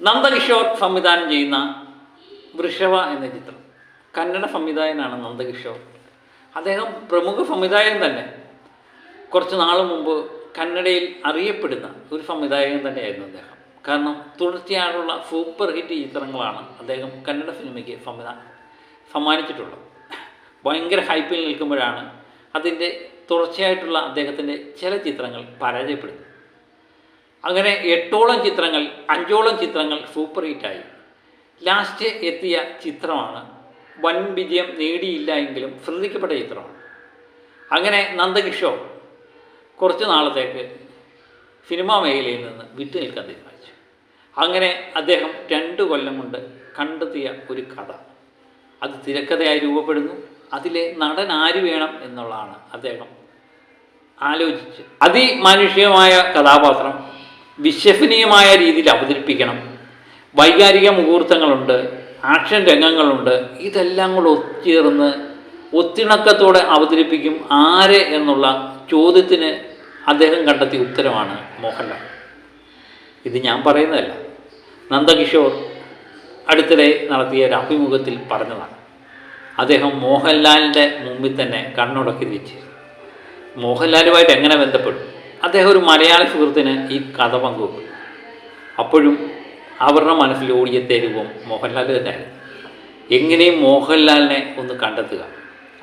നന്ദകിഷോർ സംവിധാനം ചെയ്യുന്ന വൃഷഭ എന്ന ചിത്രം. കന്നഡ സംവിധായകനാണ് നന്ദകിഷോർ. അദ്ദേഹം പ്രമുഖ സംവിധായകൻ തന്നെ. കുറച്ച് നാൾ മുമ്പ് കന്നഡയിൽ അറിയപ്പെടുന്ന ഒരു സംവിധായകൻ തന്നെയായിരുന്നു അദ്ദേഹം. കാരണം തുടർച്ചയായുള്ള സൂപ്പർ ഹിറ്റ് ചിത്രങ്ങളാണ് അദ്ദേഹം കന്നഡ സിനിമയ്ക്ക് സമ്മാനിച്ചിട്ടുള്ളത്. ഭയങ്കര ഹൈപ്പിൽ നിൽക്കുമ്പോഴാണ് അതിൻ്റെ തുടർച്ചയായിട്ടുള്ള അദ്ദേഹത്തിൻ്റെ ചില ചിത്രങ്ങൾ പരാജയപ്പെടുന്നത്. അങ്ങനെ 8ഓളം ചിത്രങ്ങൾ 5ഓളം ചിത്രങ്ങൾ സൂപ്പർ ഹിറ്റായി. ലാസ്റ്റ് എത്തിയ ചിത്രമാണ് വൻ വിജയം നേടിയില്ല എങ്കിലും ശ്രദ്ധിക്കപ്പെട്ട ചിത്രമാണ്. അങ്ങനെ നന്ദകിഷോർ കുറച്ച് നാളത്തേക്ക് സിനിമാ മേഖലയിൽ നിന്ന് വിട്ടു നിൽക്കാൻ തീരുമാനിച്ചു. അങ്ങനെ അദ്ദേഹം 2 കൊല്ലം കൊണ്ട് കണ്ടെത്തിയ ഒരു കഥ, അത് തിരക്കഥയായി രൂപപ്പെടുന്നു. അതിലെ നടൻ ആര് വേണം എന്നുള്ളതാണ് അദ്ദേഹം ആലോചിച്ച്. അതിമാനുഷികമായ കഥാപാത്രം വിശ്വസനീയമായ രീതിയിൽ അവതരിപ്പിക്കണം. വൈകാരിക മുഹൂർത്തങ്ങളുണ്ട്, ആക്ഷൻ രംഗങ്ങളുണ്ട്. ഇതെല്ലാം കൂടെ ഒത്തുചേർന്ന് ഒത്തിണക്കത്തോടെ അവതരിപ്പിക്കും ആര് എന്നുള്ള ചോദ്യത്തിന് അദ്ദേഹം കണ്ടെത്തിയ ഉത്തരമാണ് മോഹൻലാൽ. ഇത് ഞാൻ പറയുന്നതല്ല, നന്ദകിഷോർ അടുത്തിടെ നടത്തിയ ഒരു അഭിമുഖത്തിൽ പറഞ്ഞതാണ്. അദ്ദേഹം മോഹൻലാലിൻ്റെ മുമ്പിൽ തന്നെ കണ്ണുടക്കി വെച്ച് മോഹൻലാലുമായിട്ട് എങ്ങനെ ബന്ധപ്പെടും. അദ്ദേഹം ഒരു മലയാളി സുഹൃത്തിന് ഈ കഥ പങ്കുവെക്കും. അപ്പോഴും അവരുടെ മനസ്സിൽ ഓടിയെത്തിയ രൂപം മോഹൻലാൽ തന്നെയായിരുന്നു. എങ്ങനെയും മോഹൻലാലിനെ ഒന്ന് കണ്ടെത്തുക.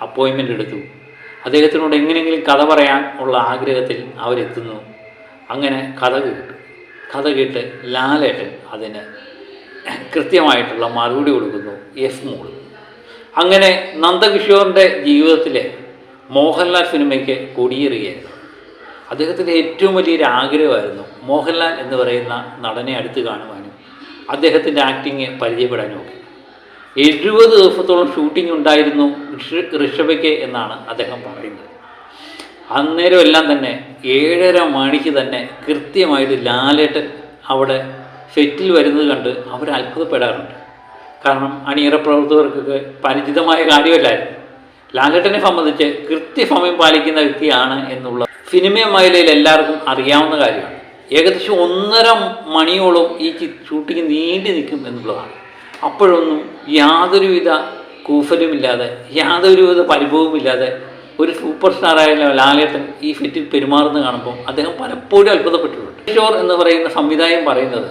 അപ്പോയിൻമെൻ്റ് എടുത്തു. അദ്ദേഹത്തിനോട് എങ്ങനെയെങ്കിലും കഥ പറയാൻ ഉള്ള ആഗ്രഹത്തിൽ അവരെത്തുന്നു. അങ്ങനെ കഥ കേട്ട് ലാലേട്ടൻ അതിന് കൃത്യമായിട്ടുള്ള മറുപടി കൊടുക്കുന്നു. യെസ് മോൾ. അങ്ങനെ നന്ദകിഷോറിൻ്റെ ജീവിതത്തിലെ മോഹൻലാൽ സിനിമയ്ക്ക് കൊടിയേറുകയായിരുന്നു. അദ്ദേഹത്തിൻ്റെ ഏറ്റവും വലിയൊരു ആഗ്രഹമായിരുന്നു മോഹൻലാൽ എന്ന് പറയുന്ന നടനെ അടുത്ത് കാണുവാനും അദ്ദേഹത്തിൻ്റെ ആക്ടിങ് പരിചയപ്പെടാനും ഒക്കെ. 70 ദിവസത്തോളം ഷൂട്ടിംഗ് ഉണ്ടായിരുന്നു ഋഷഭയ്ക്ക് എന്നാണ് അദ്ദേഹം പറയുന്നത്. അന്നേരം എല്ലാം തന്നെ 7:30 മണിക്ക് തന്നെ കൃത്യമായിട്ട് ലാലേട്ടൻ അവിടെ സെറ്റിൽ വരുന്നത് കണ്ട് അവർ അത്ഭുതപ്പെടാറുണ്ട്. കാരണം അണിയറ പ്രവർത്തകർക്കൊക്കെ പരിചിതമായ കാര്യമല്ലായിരുന്നു. ലാലേട്ടനെ സംബന്ധിച്ച് കൃത്യസമയം പാലിക്കുന്ന വ്യക്തിയാണ് എന്നുള്ള സിനിമ മേഖലയിൽ എല്ലാവർക്കും അറിയാവുന്ന കാര്യമാണ്. ഏകദേശം 1.5 മണിയോളം ഈ ഷൂട്ടിംഗ് നീണ്ടു നിൽക്കും എന്നുള്ളതാണ്. അപ്പോഴൊന്നും യാതൊരുവിധ കൂഫലുമില്ലാതെ യാതൊരുവിധ പരിഭവമില്ലാതെ ഒരു സൂപ്പർ സ്റ്റാറായ ലാലേട്ടൻ ഈ സെറ്റിൽ പെരുമാറുന്ന കാണുമ്പോൾ അദ്ദേഹം പലപ്പോഴും അത്ഭുതപ്പെട്ടിട്ടുണ്ട്. കിഷോർ എന്ന് പറയുന്ന സംവിധായകൻ പറയുന്നത്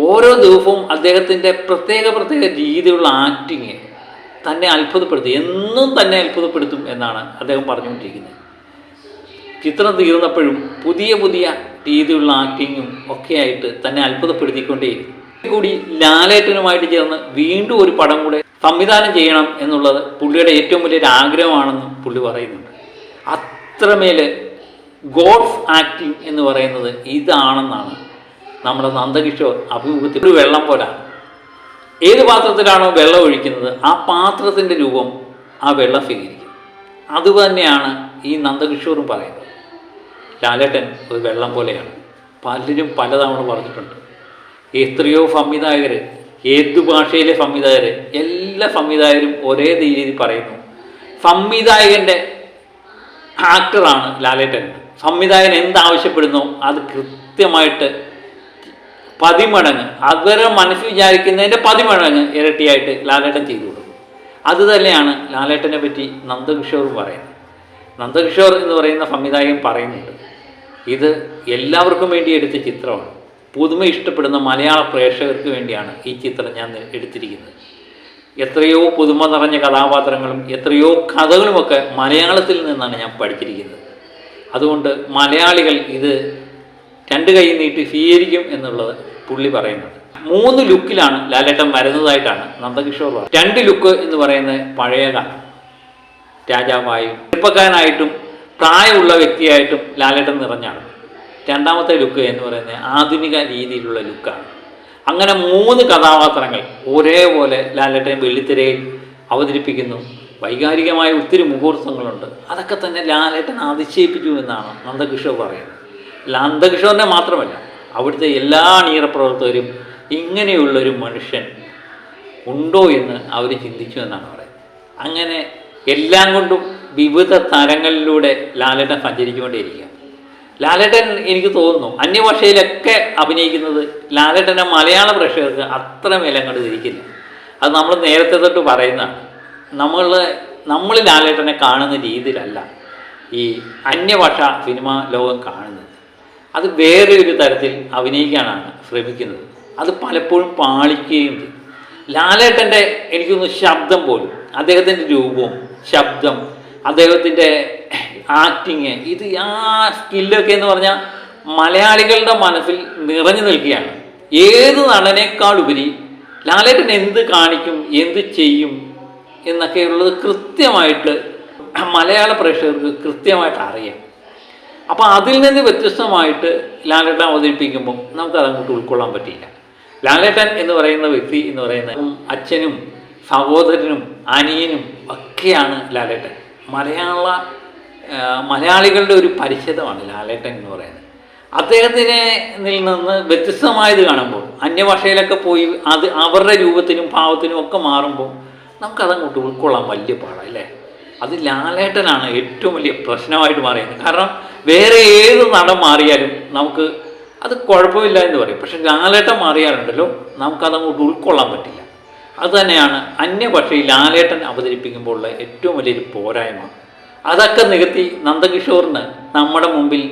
ഓരോ ദിവസവും അദ്ദേഹത്തിൻ്റെ പ്രത്യേക രീതിയിലുള്ള ആക്ടിങ് തന്നെ അത്ഭുതപ്പെടുത്തും, എന്നും തന്നെ അത്ഭുതപ്പെടുത്തും എന്നാണ് അദ്ദേഹം പറഞ്ഞുകൊണ്ടിരിക്കുന്നത്. ചിത്രം തീർന്നപ്പോഴും പുതിയ രീതിയിലുള്ള ആക്ടിങ്ങും ഒക്കെയായിട്ട് തന്നെ അത്ഭുതപ്പെടുത്തിക്കൊണ്ടേയിരിക്കും. കൂടി ലാലേട്ടനുമായിട്ട് ചേർന്ന് വീണ്ടും ഒരു പടം കൂടെ സംവിധാനം ചെയ്യണം എന്നുള്ളത് പുള്ളിയുടെ ഏറ്റവും വലിയൊരു ആഗ്രഹമാണെന്നും പുള്ളി പറയുന്നുണ്ട്. അത്രമേൽ ഗോഡ്സ് ആക്ടിങ് എന്ന് പറയുന്നത് ഇതാണെന്നാണ് നമ്മുടെ നന്ദകിഷോർ അഭിമുഖത്തിൽ. ഒരു വെള്ളം പോലാണ്. ഏത് പാത്രത്തിലാണോ വെള്ളം ഒഴിക്കുന്നത് ആ പാത്രത്തിൻ്റെ രൂപം ആ വെള്ളം സ്വീകരിക്കും. അതുതന്നെയാണ് ഈ നന്ദകിഷോറും പറയുന്നത്. ലാലേട്ടൻ ഒരു വെള്ളം പോലെയാണ്. പലരും പലതവണ പറഞ്ഞിട്ടുണ്ട്. എത്രയോ സംവിധായകർ, ഏതു ഭാഷയിലെ സംവിധായകർ, എല്ലാ സംവിധായകരും ഒരേ രീതിയിൽ പറയുന്നു, സംവിധായകൻ്റെ ആക്ടറാണ് ലാലേട്ടൻ. സംവിധായകൻ എന്താവശ്യപ്പെടുന്നോ അത് കൃത്യമായിട്ട് 10 മടങ്ങ് അവരെ മനസ്സ് വിചാരിക്കുന്നതിൻ്റെ 10 മടങ്ങ് ഇരട്ടിയായിട്ട് ലാലേട്ടൻ ചെയ്തു കൊടുക്കും. അതുതന്നെയാണ് ലാലേട്ടനെ പറ്റി നന്ദകിഷോർ പറയുന്നത്. നന്ദകിഷോർ എന്ന് പറയുന്ന സംവിധായകൻ പറയുന്നുണ്ട്, ഇത് എല്ലാവർക്കും വേണ്ടി എടുത്ത ചിത്രമാണ്. പുതുമ ഇഷ്ടപ്പെടുന്ന മലയാള പ്രേക്ഷകർക്ക് വേണ്ടിയാണ് ഈ ചിത്രം ഞാൻ എടുത്തിരിക്കുന്നത്. എത്രയോ പുതുമ നിറഞ്ഞ കഥാപാത്രങ്ങളും എത്രയോ കഥകളുമൊക്കെ മലയാളത്തിൽ നിന്നാണ് ഞാൻ പഠിച്ചിരിക്കുന്നത്. അതുകൊണ്ട് മലയാളികൾ ഇത് 2 കൈ നീട്ടി സ്വീകരിക്കും എന്നുള്ളത് പുള്ളി പറയുന്നുണ്ട്. 3 ലുക്കിലാണ് ലാലേട്ടൻ വരുന്നതായിട്ടാണ് നന്ദകിഷോർ പറയുന്നത്. 2 ലുക്ക് എന്ന് പറയുന്നത് പഴയകാലം രാജാവായും ചെറുപ്പക്കാരനായിട്ടും പ്രായമുള്ള വ്യക്തിയായിട്ടും ലാലേട്ടൻ നിറഞ്ഞാണ്. 2ാമത്തെ ലുക്ക് എന്ന് പറയുന്നത് ആധുനിക രീതിയിലുള്ള ലുക്കാണ്. അങ്ങനെ 3 കഥാപാത്രങ്ങൾ ഒരേപോലെ ലാലേട്ടൻ വെള്ളിത്തിരയിൽ അവതരിപ്പിക്കുന്നു. വൈകാരികമായ ഒത്തിരി മുഹൂർത്തങ്ങളുണ്ട്. അതൊക്കെ തന്നെ ലാലേട്ടൻ അതിശയിപ്പിച്ചു എന്നാണ് നന്ദകിഷോർ പറയുന്നത്. നന്ദകിഷോറിനെ മാത്രമല്ല, അവിടുത്തെ എല്ലാ അണിയറ പ്രവർത്തകരും ഇങ്ങനെയുള്ളൊരു മനുഷ്യൻ ഉണ്ടോ എന്ന് അവർ ചിന്തിച്ചു എന്നാണ് പറയുന്നത്. അങ്ങനെ എല്ലാം കൊണ്ടും വിവിധ തരങ്ങളിലൂടെ ലാലേട്ടൻ സഞ്ചരിച്ചുകൊണ്ടേയിരിക്കുക. ലാലേട്ടൻ എനിക്ക് തോന്നുന്നു അന്യഭാഷയിലൊക്കെ അഭിനയിക്കുന്നത് ലാലേട്ടൻ്റെ മലയാള പ്രേക്ഷകർക്ക് അത്ര മേലങ്ങോട്ട് തിരിക്കില്ല. അത് നമ്മൾ നേരത്തെ തൊട്ട് പറയുന്നതാണ്. നമ്മൾ ലാലേട്ടനെ കാണുന്ന രീതിയിലല്ല ഈ അന്യഭാഷ സിനിമ ലോകം കാണുന്നത്. അത് വേറെ ഒരു തരത്തിൽ അഭിനയിക്കാനാണ് ശ്രമിക്കുന്നത്. അത് പലപ്പോഴും പാളിക്കുകയും ചെയ്യും. ലാലേട്ടൻ്റെ എനിക്കൊന്ന് ശബ്ദം പോലും, അദ്ദേഹത്തിൻ്റെ രൂപവും ശബ്ദം, അദ്ദേഹത്തിൻ്റെ ആക്ടിങ്, ഇത് ആ സ്കില്ലൊക്കെ എന്ന് പറഞ്ഞാൽ മലയാളികളുടെ മനസ്സിൽ നിറഞ്ഞു നിൽക്കുകയാണ്. ഏത് നടനേക്കാളുപരി ലാലേട്ടൻ എന്ത് കാണിക്കും, എന്ത് ചെയ്യും എന്നൊക്കെയുള്ളത് കൃത്യമായിട്ട് മലയാള പ്രേക്ഷകർക്ക് കൃത്യമായിട്ട് അറിയാം. അപ്പോൾ അതിൽ നിന്ന് വ്യത്യസ്തമായിട്ട് ലാലേട്ടൻ അവതരിപ്പിക്കുമ്പോൾ നമുക്കതങ്ങോട്ട് ഉൾക്കൊള്ളാൻ പറ്റിയില്ല. ലാലേട്ടൻ എന്ന് പറയുന്ന വ്യക്തി എന്ന് പറയുന്നത് അച്ഛനും സഹോദരനും അനിയനും ഒക്കെയാണ് ലാലേട്ടൻ. മലയാളികളുടെ ഒരു പരിചിതമാണ് ലാലേട്ടൻ എന്ന് പറയുന്നത്. അദ്ദേഹത്തിനെ നിന്ന് വ്യത്യസ്തമായത് കാണുമ്പോൾ അന്യഭാഷയിലൊക്കെ പോയി അത് അവരുടെ രൂപത്തിനും ഭാവത്തിനും ഒക്കെ മാറുമ്പോൾ നമുക്കതങ്ങോട്ട് ഉൾക്കൊള്ളാൻ വലിയ പാടല്ലേ. അത് ലാലേട്ടനാണ് ഏറ്റവും വലിയ പ്രശ്നമായിട്ട് മാറിയത്. കാരണം വേറെ ഏത് നടൻ മാറിയാലും നമുക്ക് അത് കുഴപ്പമില്ല എന്ന് പറയും. പക്ഷെ ലാലേട്ടൻ മാറിയാലുണ്ടല്ലോ നമുക്കതങ്ങോട്ട് ഉൾക്കൊള്ളാൻ പറ്റില്ല. അതുതന്നെയാണ് അന്യഭാഷയിൽ ലാലേട്ടൻ അവതരിപ്പിക്കുമ്പോൾ ഉള്ള ഏറ്റവും വലിയൊരു പോരായ്മ. അതൊക്കെ നികത്തി നന്ദകിഷോറിന് നമ്മുടെ മുമ്പിൽ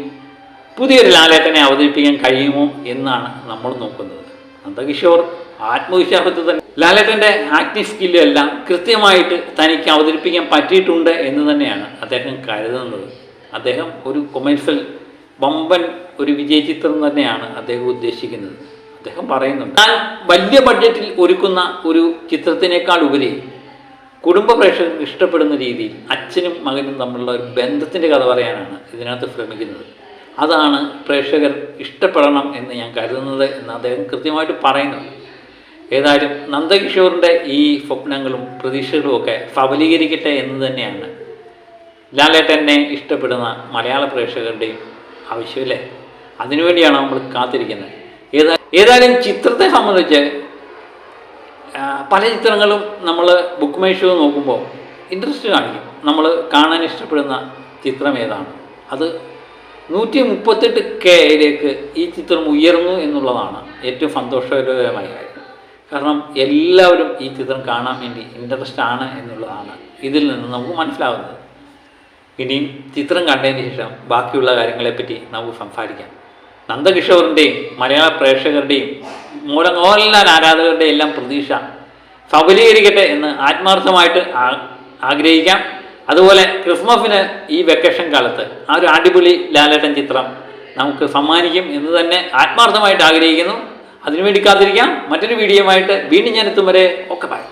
പുതിയൊരു ലാലേട്ടനെ അവതരിപ്പിക്കാൻ കഴിയുമോ എന്നാണ് നമ്മൾ നോക്കുന്നത്. നന്ദകിഷോർ ആത്മവിശ്വാസത്തിൽ തന്നെ ലാലേട്ടൻ്റെ ആക്ടിങ് സ്കില്ലും എല്ലാം കൃത്യമായിട്ട് തനിക്ക് അവതരിപ്പിക്കാൻ പറ്റിയിട്ടുണ്ട് എന്ന് തന്നെയാണ് അദ്ദേഹം കരുതുന്നത്. അദ്ദേഹം ഒരു കൊമേഴ്സ്യൽ വമ്പൻ ഒരു വിജയചിത്രം തന്നെയാണ് അദ്ദേഹം ഉദ്ദേശിക്കുന്നത്. അദ്ദേഹം പറയുന്നുണ്ട്, ഞാൻ വലിയ ബഡ്ജറ്റിൽ ഒരുക്കുന്ന ഒരു ചിത്രത്തിനേക്കാൾ ഉപരി കുടുംബ പ്രേക്ഷകർക്ക് ഇഷ്ടപ്പെടുന്ന രീതിയിൽ അച്ഛനും മകനും തമ്മിലുള്ള ഒരു ബന്ധത്തിൻ്റെ കഥ പറയാനാണ് ഇതിനകത്ത് ശ്രമിക്കുന്നത്. അതാണ് പ്രേക്ഷകർ ഇഷ്ടപ്പെടണം എന്ന് ഞാൻ കരുതുന്നത് എന്ന് അദ്ദേഹം കൃത്യമായിട്ട് പറയുന്നുണ്ട്. ഏതായാലും നന്ദകിഷോറിൻ്റെ ഈ സ്വപ്നങ്ങളും പ്രതീക്ഷകളും ഒക്കെ സഫലീകരിക്കട്ടെ എന്ന് തന്നെയാണ് ലാലേട്ടനെ ഇഷ്ടപ്പെടുന്ന മലയാള പ്രേക്ഷകരുടെയും ആവശ്യമല്ലേ. അതിനുവേണ്ടിയാണ് നമ്മൾ കാത്തിരിക്കുന്നത്. ഏതായാലും ചിത്രത്തെ സംബന്ധിച്ച് പല ചിത്രങ്ങളും നമ്മൾ ബുക്ക് മൈ ഷോ നോക്കുമ്പോൾ ഇൻട്രസ്റ്റ് കാണിക്കും. നമ്മൾ കാണാൻ ഇഷ്ടപ്പെടുന്ന ചിത്രം ഏതാണ്, അത് 138Kയിലേക്ക് ഈ ചിത്രം ഉയർന്നു എന്നുള്ളതാണ് ഏറ്റവും സന്തോഷകരമായ കാര്യം. കാരണം എല്ലാവരും ഈ ചിത്രം കാണാൻ വേണ്ടി ഇൻട്രസ്റ്റ് ആണ് എന്നുള്ളതാണ് ഇതിൽ നിന്ന് നമുക്ക് മനസ്സിലാവുന്നത്. ഇനിയും ചിത്രം കണ്ടതിന് ശേഷം ബാക്കിയുള്ള കാര്യങ്ങളെപ്പറ്റി നമുക്ക് സംസാരിക്കാം. നന്ദകിഷോറിൻ്റെയും മലയാള പ്രേക്ഷകരുടെയും മോഹൻലാൽ ആരാധകരുടെയും എല്ലാം പ്രതീക്ഷ സഫലീകരിക്കട്ടെ എന്ന് ആത്മാർത്ഥമായിട്ട് ആഗ്രഹിക്കാം. അതുപോലെ ക്രിസ്മസിന് ഈ വെക്കേഷൻ കാലത്ത് ആ ഒരു അടിപൊളി ലാലേട്ടൻ ചിത്രം നമുക്ക് സമ്മാനിക്കും എന്ന് തന്നെ ആത്മാർത്ഥമായിട്ട് ആഗ്രഹിക്കുന്നു. അതിനുവേണ്ടി കാത്തിരിക്കാം. മറ്റൊരു വീഡിയോയുമായിട്ട് വീണ്ടും ഞാൻ എത്തും വരെ. Okay, by.